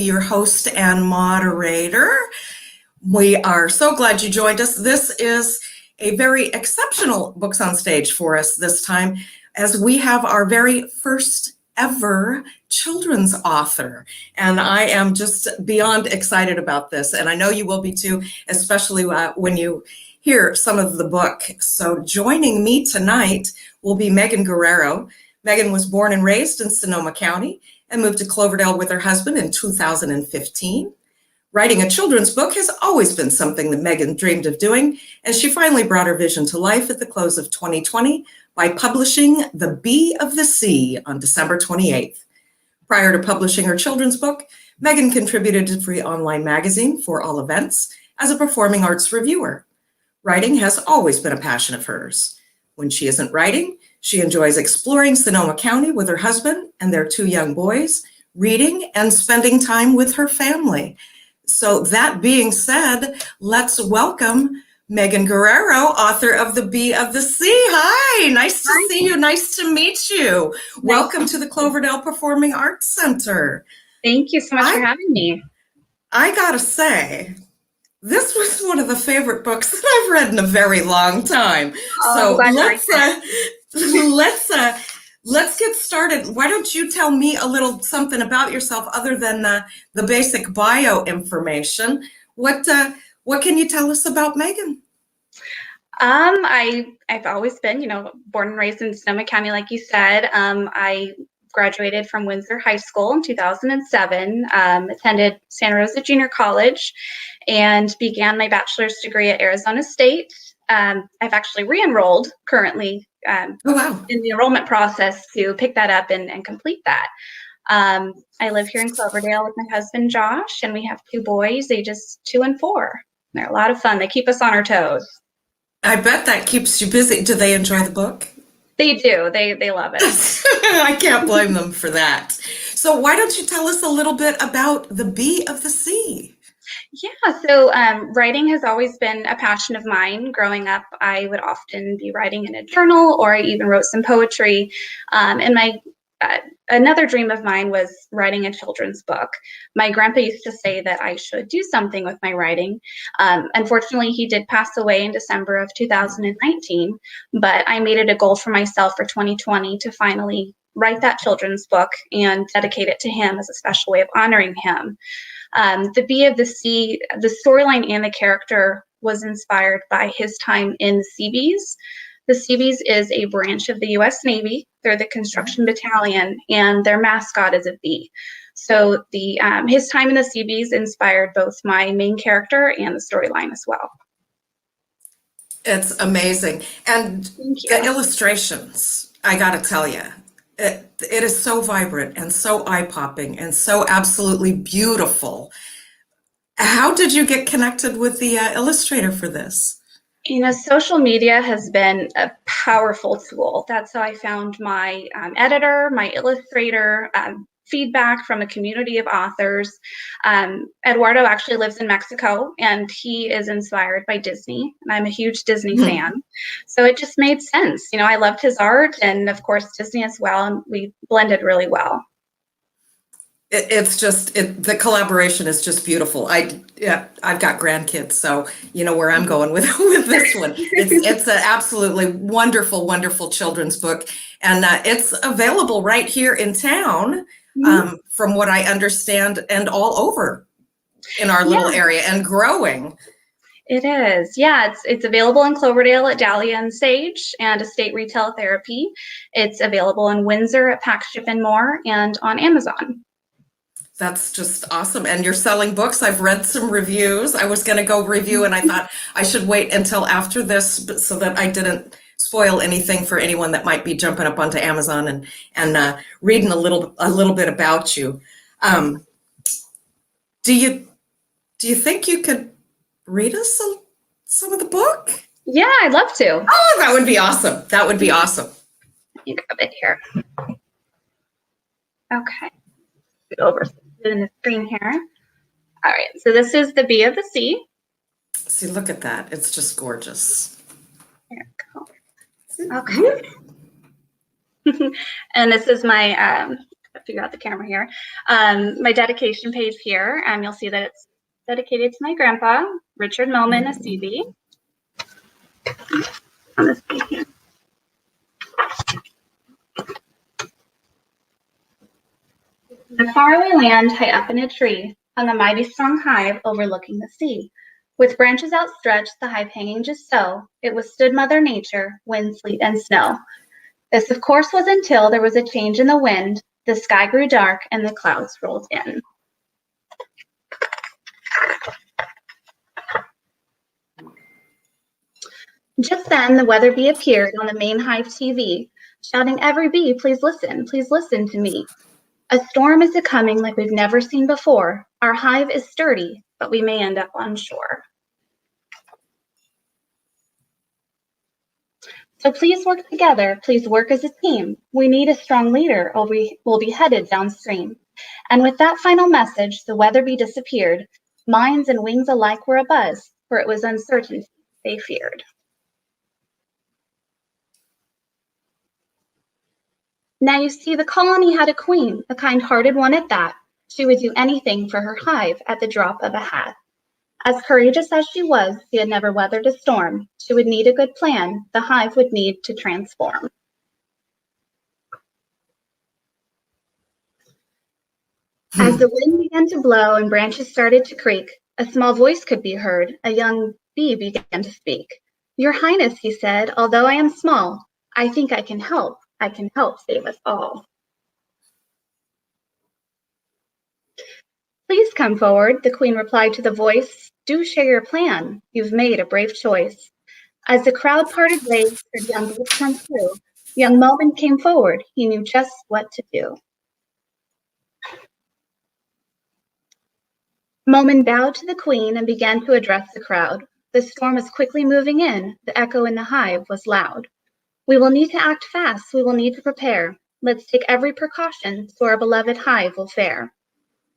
your host and moderator. We are so glad you joined us. This is a very exceptional Books on Stage for us this time, as we have our very first ever children's author. And I am just beyond excited about this. And I know you will be too, especially when you hear some of the book. So joining me tonight will be Megan Guerrero. Megan was born and raised in Sonoma County and moved to Cloverdale with her husband in 2015. Writing a children's book has always been something that Megan dreamed of doing, and she finally brought her vision to life at the close of 2020 by publishing The Bee of the Sea on December 28th. Prior to publishing her children's book, Megan contributed to Free Online Magazine for All Events as a performing arts reviewer. Writing has always been a passion of hers. When she isn't writing, she enjoys exploring Sonoma County with her husband and their 2 young boys, reading and spending time with her family. So that being said, let's welcome Megan Guerrero, author of The Bee of the Sea. Hi, nice to see you. Nice to meet you. Welcome to the Cloverdale Performing Arts Center. Thank you so much for having me. I gotta say, this was one of the favorite books that I've read in a very long time. So let's get started. Why don't you tell me a little something about yourself other than the basic bio information? What can you tell us about Megan? I've always been, born and raised in Sonoma County, like you said. I graduated from Windsor High School in 2007, attended Santa Rosa Junior College, and began my bachelor's degree at Arizona State. I've actually re-enrolled currently in the enrollment process to pick that up and complete that. I live here in Cloverdale with my husband, Josh, and we have 2 boys, ages 2 and 4. They're a lot of fun. They keep us on our toes. I bet that keeps you busy. Do they enjoy the book? They do. They love it. I can't blame them for that. So why don't you tell us a little bit about The Bee of the Sea? Yeah, so writing has always been a passion of mine. Growing up, I would often be writing in a journal, or I even wrote some poetry. And another dream of mine was writing a children's book. My grandpa used to say that I should do something with my writing. Unfortunately, he did pass away in December of 2019, but I made it a goal for myself for 2020 to finally write that children's book and dedicate it to him as a special way of honoring him. The Bee of the Sea, the storyline and the character was inspired by his time in the Seabees. The Seabees is a branch of the U.S. Navy. They're the construction battalion, and their mascot is a bee. So his time in the Seabees inspired both my main character and the storyline as well. It's amazing. And the illustrations, I got to tell you, it is so vibrant and so eye-popping and so absolutely beautiful. How did you get connected with the illustrator for this? Social media has been a powerful tool. That's how I found my editor, my illustrator, feedback from a community of authors. Eduardo actually lives in Mexico, and he is inspired by Disney, and I'm a huge Disney fan. So it just made sense. I loved his art, and of course Disney as well, and we blended really well. It's just, the collaboration is just beautiful. I've got grandkids, so you know where I'm going with this one. It's an absolutely wonderful, wonderful children's book, and it's available right here in town, from what I understand, and all over in our little area, and growing. It is, yeah. It's available in Cloverdale at Dahlia and Sage and Estate Retail Therapy. It's available in Windsor at Pack Ship and More, and on Amazon. That's just awesome. And you're selling books. I've read some reviews. I was going to go review, and I thought I should wait until after this so that I didn't spoil anything for anyone that might be jumping up onto Amazon and reading a little bit about you. Do you think you could read us some of the book? Yeah, I'd love to. Oh, that would be awesome. That would be awesome. You grab it here. Okay. Over in the screen here. All right, so this is The Bee of the Sea. See, look at that. It's just gorgeous. There we go. Okay. And this is my figure out the camera here. My dedication page here, you'll see that it's dedicated to my grandpa, Richard Moman, a CB. On this page here. The faraway land, high up in a tree, hung a mighty strong hive overlooking the sea. With branches outstretched, the hive hanging just so, it withstood Mother Nature, wind, sleet, and snow. This, of course, was until there was a change in the wind, the sky grew dark, and the clouds rolled in. Just then, the weather bee appeared on the main hive TV, shouting, "Every bee, please listen to me. A storm is a-coming like we've never seen before. Our hive is sturdy, but we may end up on shore. So please work together, please work as a team. We need a strong leader or we will be headed downstream." And with that final message, the weather bee disappeared. Minds and wings alike were abuzz, for it was uncertainty they feared. Now you see, the colony had a queen, a kind-hearted one at that. She would do anything for her hive at the drop of a hat. As courageous as she was, she had never weathered a storm. She would need a good plan. The hive would need to transform. As the wind began to blow and branches started to creak, a small voice could be heard. A young bee began to speak. "Your Highness," he said, "although I am small, I think I can help. I can help save us all." "Please come forward," the queen replied to the voice. "Do share your plan. You've made a brave choice." As the crowd parted ways, her young bee come through. Young Moman came forward. He knew just what to do. Moman bowed to the queen and began to address the crowd. The storm was quickly moving in. The echo in the hive was loud. "We will need to act fast. We will need to prepare. Let's take every precaution so our beloved hive will fare.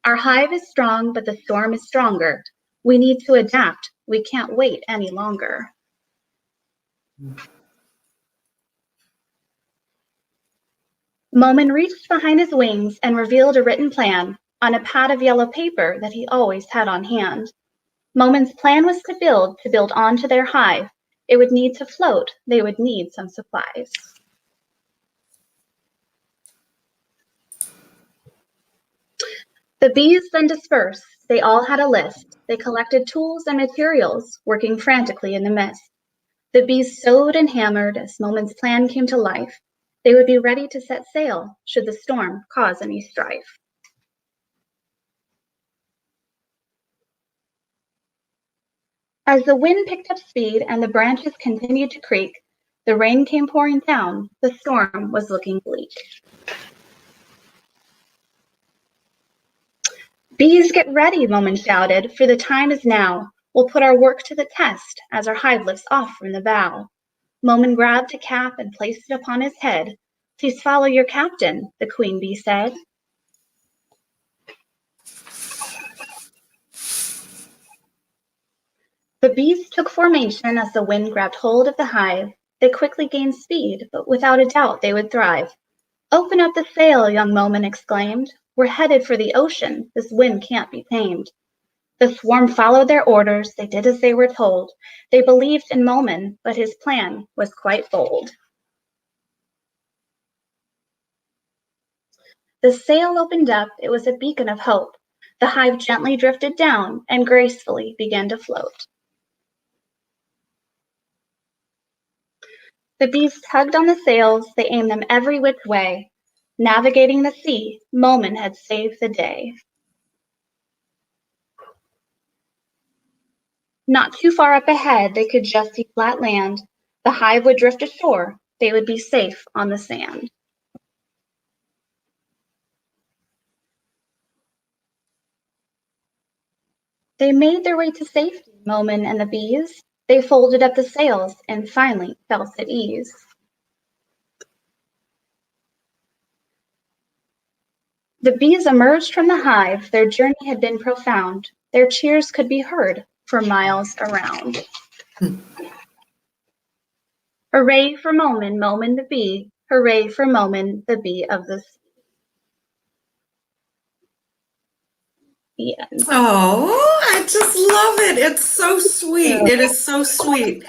Our hive is strong, but the storm is stronger. We need to adapt. We can't wait any longer." Moman reached behind his wings and revealed a written plan on a pad of yellow paper that he always had on hand. Moman's plan was to build onto their hive. It would need to float. They would need some supplies. The bees then dispersed. They all had a list. They collected tools and materials, working frantically in the mist. The bees sewed and hammered as Moman's plan came to life. They would be ready to set sail should the storm cause any strife. As the wind picked up speed and the branches continued to creak, the rain came pouring down. The storm was looking bleak. "Bees, get ready," Moman shouted, "for the time is now. We'll put our work to the test as our hive lifts off from the bow." Moman grabbed a cap and placed it upon his head. "Please follow your captain," the queen bee said. The bees took formation as the wind grabbed hold of the hive. They quickly gained speed, but without a doubt they would thrive. "Open up the sail," young Moman exclaimed. "We're headed for the ocean. This wind can't be tamed." The swarm followed their orders. They did as they were told. They believed in Moman, but his plan was quite bold. The sail opened up. It was a beacon of hope. The hive gently drifted down and gracefully began to float. The bees tugged on the sails. They aimed them every which way. Navigating the sea, Moman had saved the day. Not too far up ahead, they could just see flat land. The hive would drift ashore. They would be safe on the sand. They made their way to safety, Moman and the bees. They folded up the sails and finally felt at ease. The bees emerged from the hive. Their journey had been profound. Their cheers could be heard for miles around. Hooray for Moman, Moman the bee. Hooray for Moman, the bee of the sea. the end. Oh, I just love it. It's so sweet. It is so sweet.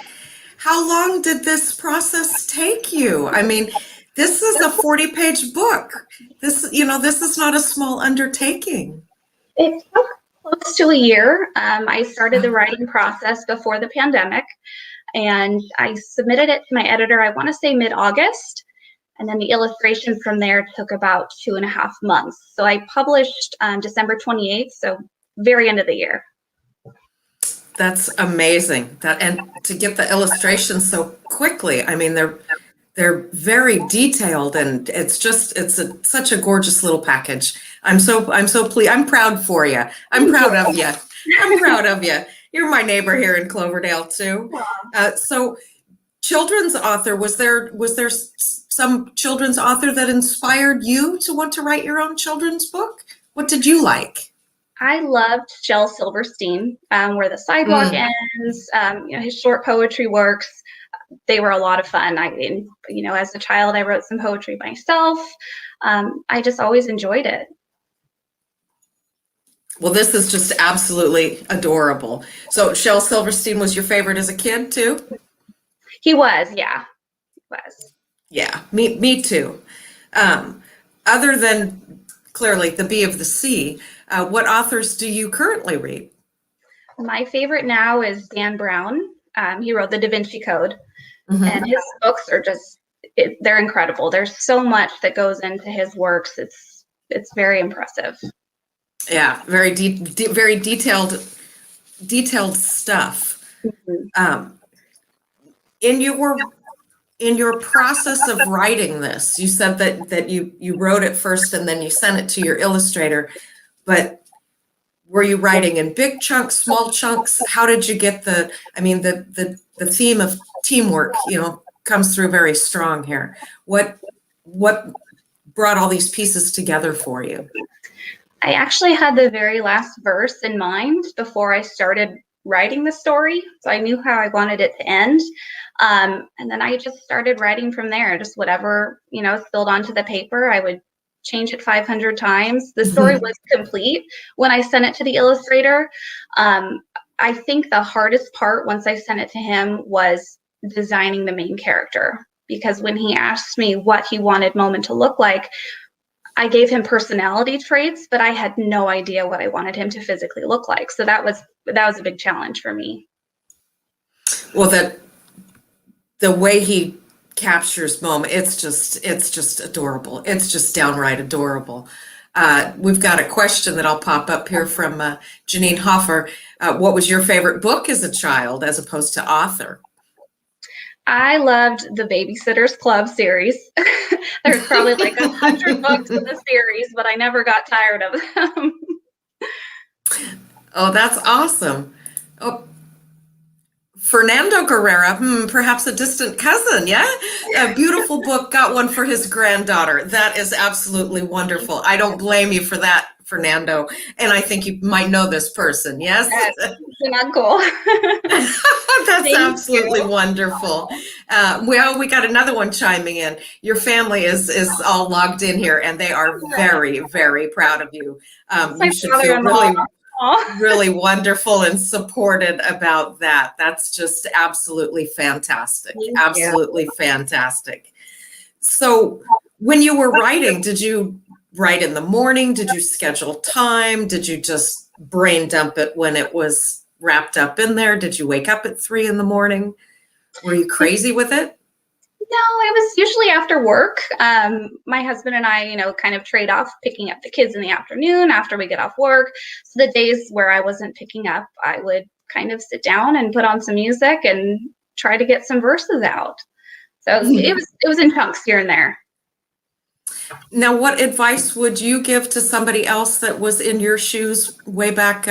How long did this process take you? I mean, this is a 40-page book. This is not a small undertaking. It took close to a year. I started the writing process before the pandemic, and I submitted it to my editor, I want to say mid-August, and then the illustration from there took about 2.5 months. So I published December 28th, so very end of the year. That's amazing. And to get the illustrations so quickly. I mean, they're very detailed, and it's such a gorgeous little package. I'm so pleased. I'm proud for you. I'm proud of you. I'm proud of you. You're my neighbor here in Cloverdale too. So, children's author. Was there some children's author that inspired you to want to write your own children's book? What did you like? I loved Shel Silverstein, Where the Sidewalk Ends, his short poetry works. They were a lot of fun. As a child, I wrote some poetry myself. I just always enjoyed it. Well, this is just absolutely adorable. So Shel Silverstein was your favorite as a kid too? He was, yeah. He was. Yeah, me too. Other than clearly The Bee of the Sea, what authors do you currently read? My favorite now is Dan Brown. He wrote The Da Vinci Code, and his books are they're incredible. There's so much that goes into his works. It's very impressive. Yeah, very detailed stuff. In your process of writing this, you said that you wrote it first and then you sent it to your illustrator, but were you writing in big chunks, small chunks? How did you get the theme of teamwork, comes through very strong here. What brought all these pieces together for you? I actually had the very last verse in mind before I started writing the story, so I knew how I wanted it to end. And then I just started writing from there. Just whatever spilled onto the paper, I would change it 500 times. The story was complete when I sent it to the illustrator. I think the hardest part once I sent it to him was designing the main character, because when he asked me what he wanted Moment to look like, I gave him personality traits, but I had no idea what I wanted him to physically look like. So that was a big challenge for me. Well, the way he captures Moment, it's just adorable. It's just downright adorable. We've got a question that I'll pop up here from Janine Hoffer. What was your favorite book as a child as opposed to author? I loved the Babysitter's Club series. There's probably like 100 books in the series, but I never got tired of them. Oh, that's awesome. Oh, Fernando Guerrero, perhaps a distant cousin, yeah? A beautiful book, got one for his granddaughter. That is absolutely wonderful. I don't blame you for that, Fernando. And I think you might know this person, yes? It's an uncle. That's absolutely wonderful. Well, we got another one chiming in. Your family is all logged in here, and they are very, very proud of you. You should feel really wonderful and supported about that. That's just absolutely fantastic. Absolutely fantastic. So when you were writing, did you write in the morning? Did you schedule time? Did you just brain dump it when it was wrapped up in there? Did you wake up at 3 a.m? Were you crazy with it? No, it was usually after work. My husband and I, kind of trade off picking up the kids in the afternoon after we get off work. So the days where I wasn't picking up, I would kind of sit down and put on some music and try to get some verses out. So it was in chunks here and there. Now, what advice would you give to somebody else that was in your shoes way back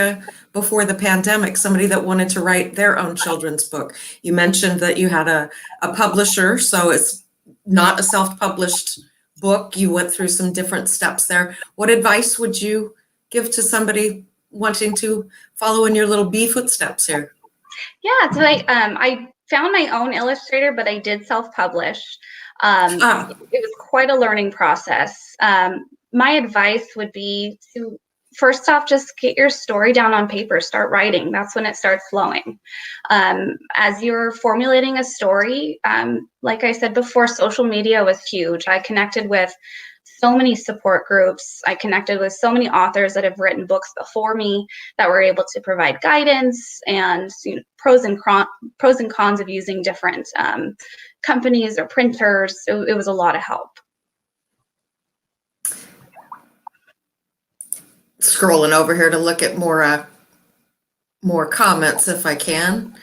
before the pandemic, somebody that wanted to write their own children's book? You mentioned that you had a publisher, so it's not a self-published book. You went through some different steps there. What advice would you give to somebody wanting to follow in your little bee footsteps here? Yeah, so I found my own illustrator, but I did self-publish. It was quite a learning process. My advice would be to first off, just get your story down on paper, start writing. That's when it starts flowing. As you're formulating a story, like I said before, social media was huge. I connected with so many support groups. I connected with so many authors that have written books before me that were able to provide guidance and pros and cons of using different companies or printers. It was a lot of help. Scrolling over here to look at more comments if I can.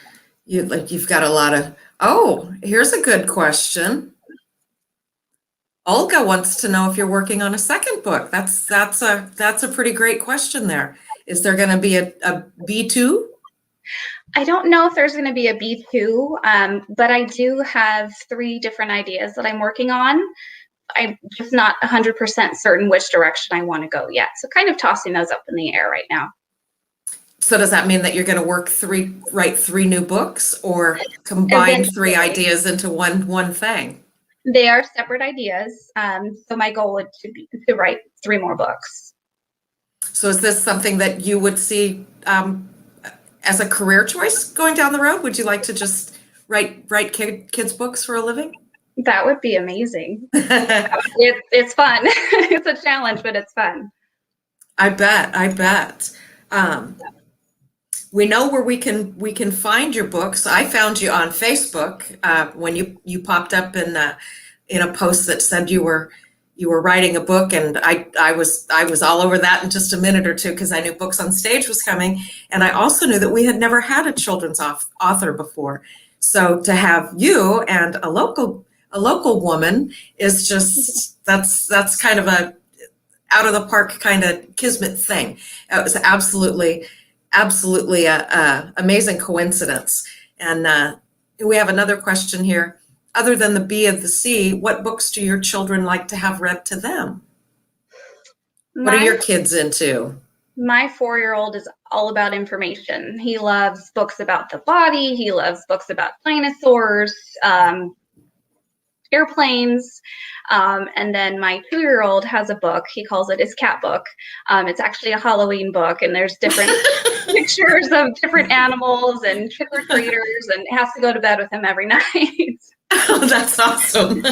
You've got a lot of, oh, here's a good question. Olga wants to know if you're working on a second book. That's a pretty great question there. Is there going to be a B2? I don't know if there's going to be a B2, but I do have 3 different ideas that I'm working on. I'm just not 100% certain which direction I want to go yet. So kind of tossing those up in the air right now. So does that mean that you're going to write 3 new books, or combine 3 ideas into one thing? They are separate ideas. So my goal would be to write 3 more books. So is this something that you would see as a career choice going down the road? Would you like to just write kids books for a living? That would be amazing. It's fun. It's a challenge, but it's fun. I bet. We know where we can find your books. I found you on Facebook when you popped up in a post that said you were writing a book, and I was all over that in just a minute or two, because I knew Books on Stage was coming, and I also knew that we had never had a children's author before. So to have you and a local woman is just that's kind of a out of the park kind of kismet thing. It was absolutely a amazing coincidence. And we have another question here. Other than The Bee of the Sea, what books do your children like to have read to them? What are your kids into? My 4-year-old is all about information. He loves books about the body. He loves books about dinosaurs, airplanes. And then my 2-year-old has a book. He calls it his cat book. It's actually a Halloween book, and there's different pictures of different animals and trick-or-treaters, and has to go to bed with him every night. Oh, that's awesome.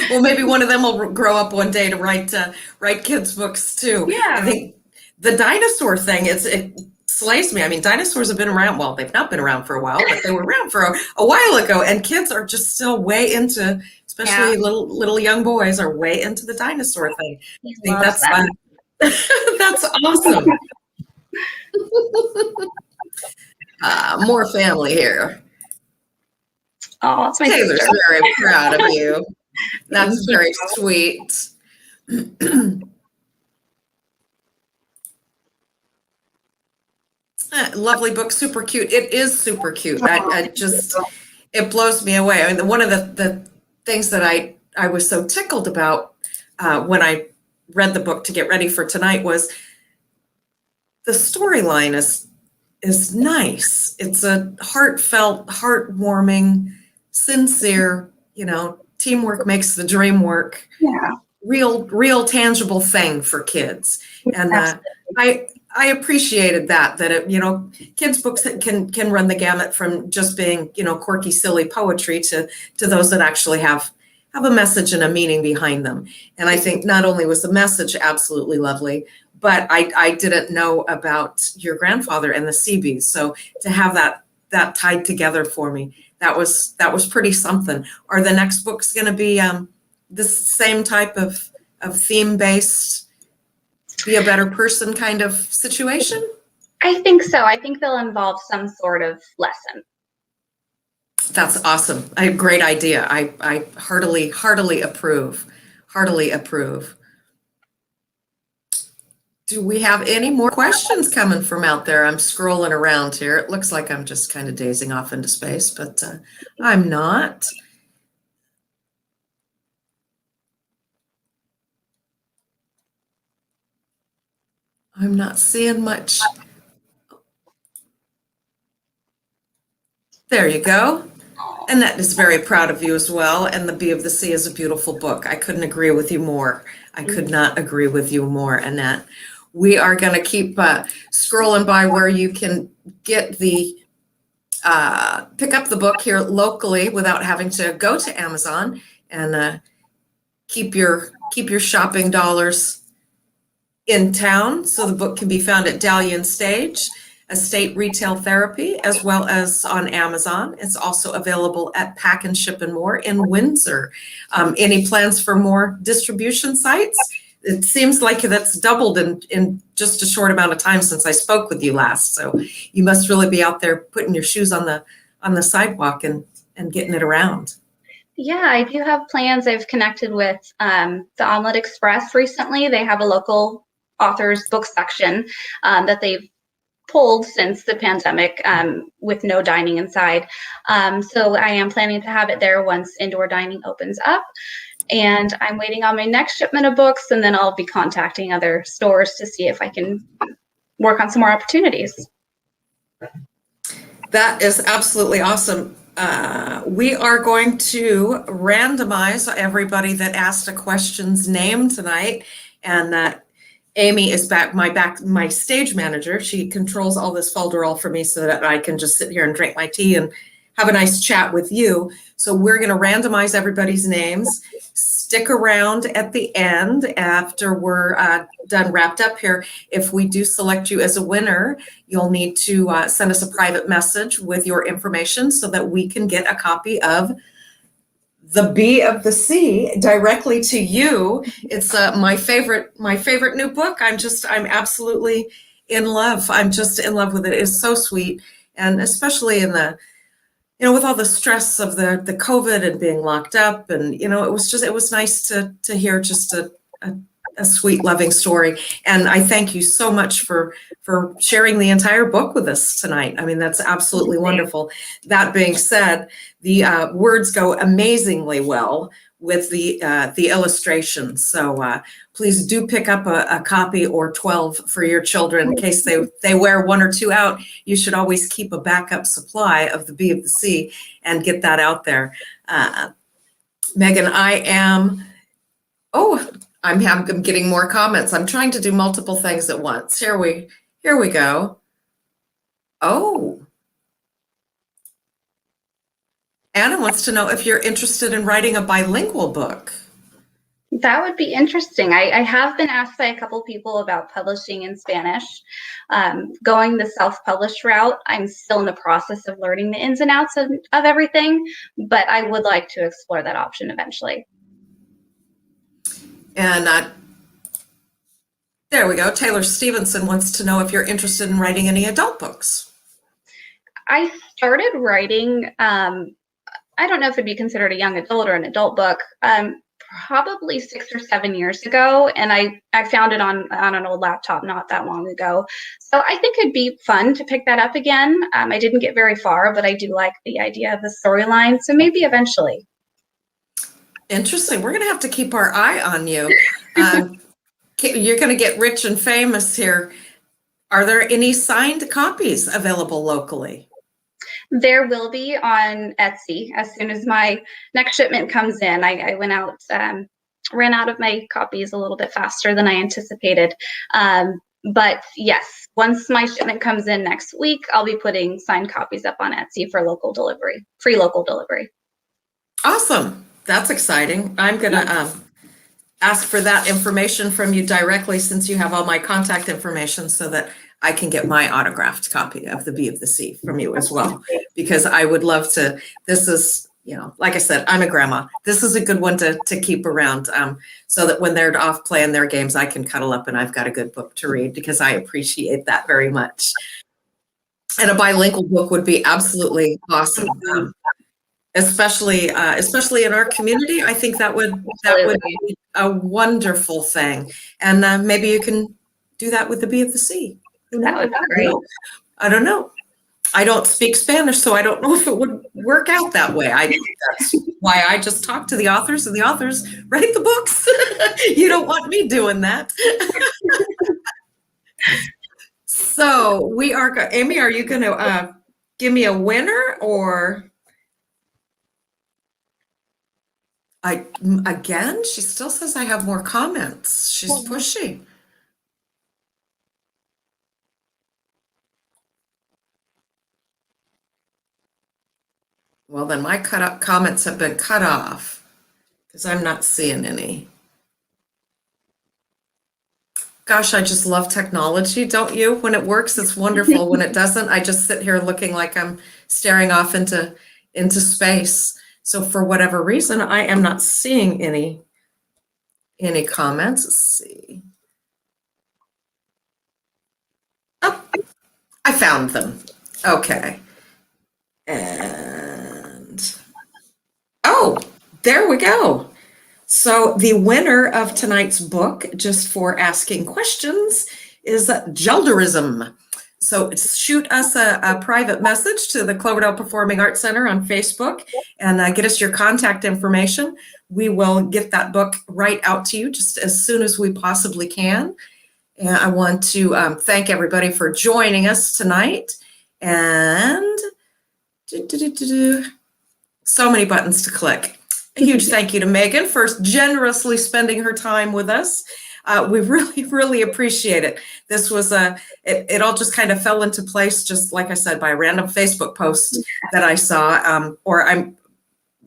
Well, maybe one of them will grow up one day to write kids' books too. Yeah. I think the dinosaur thing, it slays me. I mean, dinosaurs have been around. Well, they've not been around for a while, but they wwere around for a while ago. And kids are just still way into, especially little young boys are way into the dinosaur thing. I think that's fun. That's awesome. More family here. Oh, it's my Taylor's sister. very proud of you. That's very sweet. Lovely book, super cute. It is super cute. It blows me away. I mean, one of the things that I was so tickled about when I read the book to get ready for tonight was the storyline is nice. It's a heartfelt, heartwarming, sincere, teamwork makes the dream work. Yeah. Real tangible thing for kids. And I appreciated that kids books can run the gamut from just being, quirky, silly poetry to those that actually have a message and a meaning behind them. And I think not only was the message absolutely lovely, but I didn't know about your grandfather and the Seabees. So to have that tied together for me, that was pretty something. Are the next books going to be this same type of theme-based, be a better person kind of situation? I think so. I think they'll involve some sort of lesson. That's awesome. Great idea. I heartily approve. Heartily approve. Do we have any more questions coming from out there? I'm scrolling around here. It looks like I'm just kind of dazing off into space, but I'm not. I'm not seeing much. There you go. Annette is very proud of you as well. And The Bee of the Sea is a beautiful book. I couldn't agree with you more. I could not agree with you more, Annette. we are going to keep scrolling by where you can get the pick up the book here locally without having to go to Amazon, and keep your shopping dollars in town. So the book can be found at Onstage, Estate Retail Therapy, as well as on Amazon. It's also available at Pack and Ship and More in Windsor. Any plans for more distribution sites? It seems like that's doubled in just a short amount of time since I spoke with you last. So you must really be out there putting your shoes on the sidewalk and getting it around. Yeah, I do have plans. I've connected with the Omelette Express recently. They have a local authors book section that they've pulled since the pandemic with no dining inside. So I am planning to have it there once indoor dining opens up. And I'm waiting on my next shipment of books, and then I'll be contacting other stores to see if I can work on some more opportunities. That is absolutely awesome. We are going to randomize everybody that asked a question's name tonight, and Amy is my stage manager. She controls all this folderol for me so that I can just sit here and drink my tea and have a nice chat with you. So we're going to randomize everybody's names. Stick around at the end after we're done wrapped up here. If we do select you as a winner, you'll need to send us a private message with your information so that we can get a copy of The Bee of the Sea directly to you. It's my favorite new book. I'm absolutely in love. I'm just in love with it. It's so sweet, and especially in the with all the stress of the COVID and being locked up, and it was nice to hear just a sweet, loving story. And I thank you so much for sharing the entire book with us tonight. I mean, that's absolutely wonderful. That being said, the words go amazingly well with the illustrations. So please do pick up a copy or 12 for your children in case they wear one or two out. You should always keep a backup supply of The Bee of the Sea and get that out there. Megan, I'm getting more comments. I'm trying to do multiple things at once. Here we go. Oh. Anna wants to know if you're interested in writing a bilingual book. That would be interesting. I have been asked by a couple people about publishing in Spanish. Going the self-published route, I'm still in the process of learning the ins and outs of everything, but I would like to explore that option eventually. And there we go. Taylor Stevenson wants to know if you're interested in writing any adult books. I started writing, I don't know if it'd be considered a young adult or an adult book, probably 6 or 7 years ago, and I found it on an old laptop not that long ago. So I think it'd be fun to pick that up again. I didn't get very far, but I do like the idea of the storyline, so maybe eventually. Interesting. We're going to have to keep our eye on you. You're going to get rich and famous here. Are there any signed copies available locally? There will be on Etsy as soon as my next shipment comes in. I went out, ran out of my copies a little bit faster than I anticipated. But yes, once my shipment comes in next week, I'll be putting signed copies up on Etsy for local delivery, free local delivery. Awesome. That's exciting. I'm going to ask for that information from you directly, since you have all my contact information, so that I can get my autographed copy of The Bee of the Sea from you as well, because I would love to. This is, like I said, I'm a grandma. This is a good one to keep around, so that when they're off playing their games, I can cuddle up and I've got a good book to read, because I appreciate that very much. And a bilingual book would be absolutely awesome. Especially in our community. I think that would be a wonderful thing. And maybe you can do that with The Bee of the Sea. That would be great. I don't know. I don't speak Spanish, so I don't know if it would work out that way. That's why I just talk to the authors, and the authors write the books. You don't want me doing that. So we are, Amy, are you going to give me a winner, or? Again, she still says I have more comments. She's pushy. Well, then my comments have been cut off because I'm not seeing any. Gosh, I just love technology, don't you? When it works, it's wonderful. When it doesn't, I just sit here looking like I'm staring off into space. So for whatever reason, I am not seeing any comments. Let's see. Oh, I found them. Okay. And oh, there we go. So the winner of tonight's book, just for asking questions, is Gelderism. So shoot us a private message to the Cloverdale Performing Arts Center on Facebook and get us your contact information. We will get that book right out to you just as soon as we possibly can. And I want to thank everybody for joining us tonight. And so many buttons to click. A huge thank you to Megan for generously spending her time with us. We really, really appreciate it. This was it all just kind of fell into place, just like I said, by a random Facebook post that I saw, or I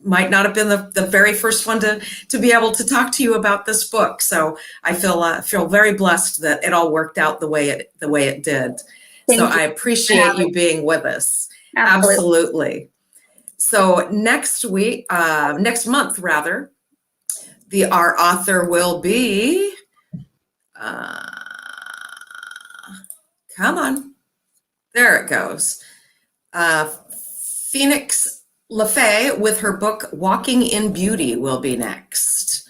might not have been the very first one to be able to talk to you about this book. So I feel very blessed that it all worked out the way it did. So I appreciate you being with us. Absolutely. So next month, rather, our author will be, come on, there it goes. Phoenix LaFay with her book, Walking in Beauty, will be next.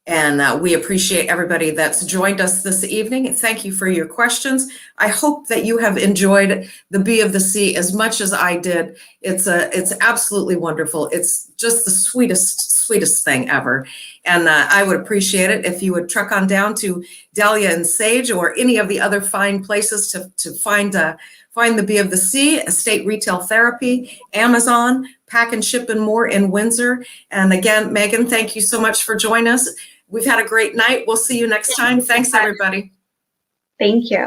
And we appreciate everybody that's joined us this evening. Thank you for your questions. I hope that you have enjoyed The Bee of the Sea as much as I did. It's absolutely wonderful. It's just the sweetest thing ever. And I would appreciate it if you would truck on down to Dahlia and Sage or any of the other fine places to find The Bee of the Sea, Estate Retail Therapy, Amazon, Pack and Ship and More in Windsor. And again, Megan, thank you so much for joining us. We've had a great night. We'll see you next time. Thanks, everybody. Thank you.